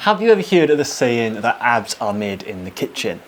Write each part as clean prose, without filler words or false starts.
Have you ever heard of the saying that abs are made in the kitchen?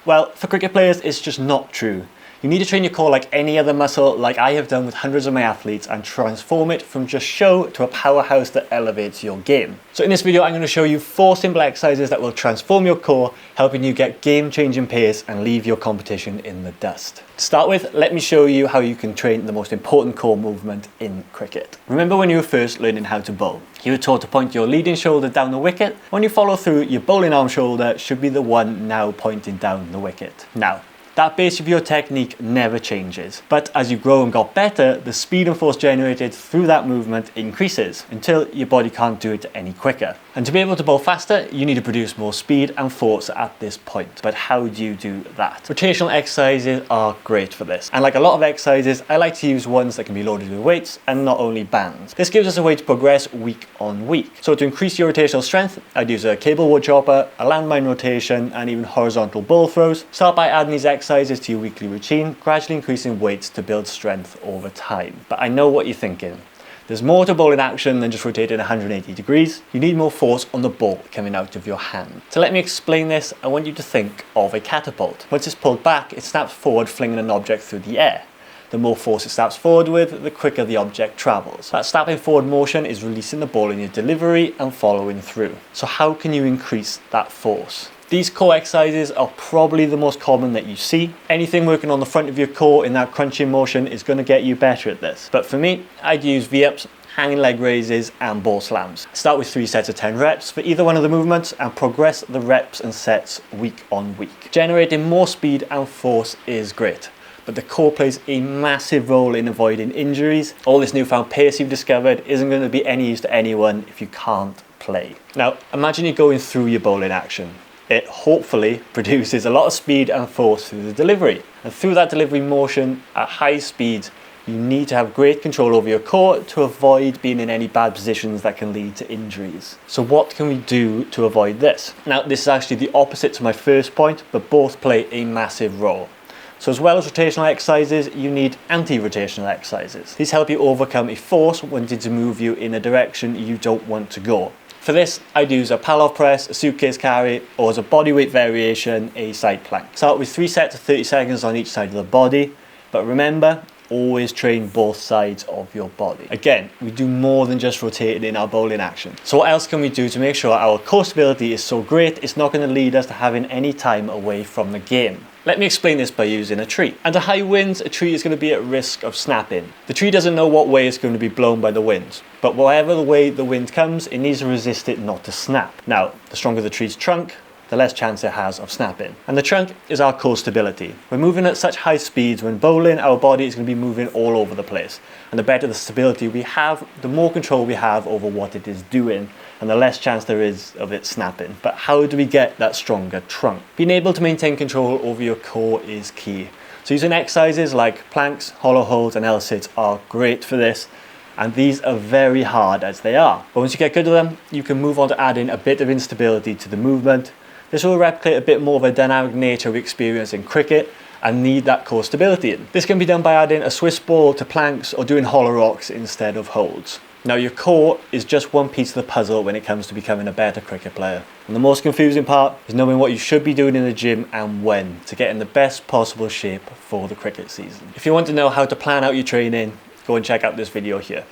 Well, for cricket players, it's just not true. You need to train your core like any other muscle, like I have done with hundreds of my athletes, and transform it from just show to a powerhouse that elevates your game. So in this video, I'm going to show you 4 simple exercises that will transform your core, helping you get game-changing pace and leave your competition in the dust. To start with, let me show you how you can train the most important core movement in cricket. Remember when you were first learning how to bowl? You were taught to point your leading shoulder down the wicket. When you follow through, your bowling arm shoulder should be the one now pointing down the wicket. Now, that base of your technique never changes, but as you grow and got better, the speed and force generated through that movement increases until your body can't do it any quicker. And to be able to bowl faster, you need to produce more speed and force at this point. But how do you do that? Rotational exercises are great for this. And like a lot of exercises, I like to use ones that can be loaded with weights and not only bands. This gives us a way to progress week on week. So to increase your rotational strength, I'd use a cable wood chopper, a landmine rotation, and even horizontal ball throws. Start by adding these exercises to your weekly routine, gradually increasing weights to build strength over time. But I know what you're thinking. There's more to bowling action than just rotating 180 degrees. You need more force on the ball coming out of your hand. To let me explain this, I want you to think of a catapult. Once it's pulled back, it snaps forward, flinging an object through the air. The more force it snaps forward with, the quicker the object travels. That snapping forward motion is releasing the ball in your delivery and following through. So how can you increase that force? These core exercises are probably the most common that you see. Anything working on the front of your core in that crunching motion is going to get you better at this. But for me, I'd use V-ups, hanging leg raises and ball slams. Start with 3 sets of 10 reps for either one of the movements and progress the reps and sets week on week. Generating more speed and force is great, but the core plays a massive role in avoiding injuries. All this newfound pace you've discovered isn't going to be any use to anyone if you can't play. Now, imagine you're going through your bowling action. It hopefully produces a lot of speed and force through the delivery. And through that delivery motion at high speeds, you need to have great control over your core to avoid being in any bad positions that can lead to injuries. So what can we do to avoid this? Now, this is actually the opposite to my first point, but both play a massive role. So as well as rotational exercises, you need anti-rotational exercises. These help you overcome a force wanting to move you in a direction you don't want to go. For this, I'd use a Pallof press, a suitcase carry, or as a bodyweight variation, a side plank. Start with 3 sets of 30 seconds on each side of the body, but remember, always train both sides of your body. Again, we do more than just rotating in our bowling action. So what else can we do to make sure our core stability is so great it's not going to lead us to having any time away from the game? Let me explain this by using a tree. Under high winds, a tree is going to be at risk of snapping. The tree doesn't know what way it's going to be blown by the wind, but whatever the way the wind comes, it needs to resist it not to snap. Now, the stronger the tree's trunk, the less chance it has of snapping. And the trunk is our core stability. We're moving at such high speeds when bowling, our body is going to be moving all over the place. And the better the stability we have, the more control we have over what it is doing, and the less chance there is of it snapping. But how do we get that stronger trunk? Being able to maintain control over your core is key. So using exercises like planks, hollow holds and L-sits are great for this. And these are very hard as they are. But once you get good at them, you can move on to adding a bit of instability to the movement. This will replicate a bit more of a dynamic nature we experience in cricket and need that core stability in. This can be done by adding a Swiss ball to planks or doing hollow rocks instead of holds. Now, your core is just one piece of the puzzle when it comes to becoming a better cricket player. And the most confusing part is knowing what you should be doing in the gym and when to get in the best possible shape for the cricket season. If you want to know how to plan out your training, go and check out this video here.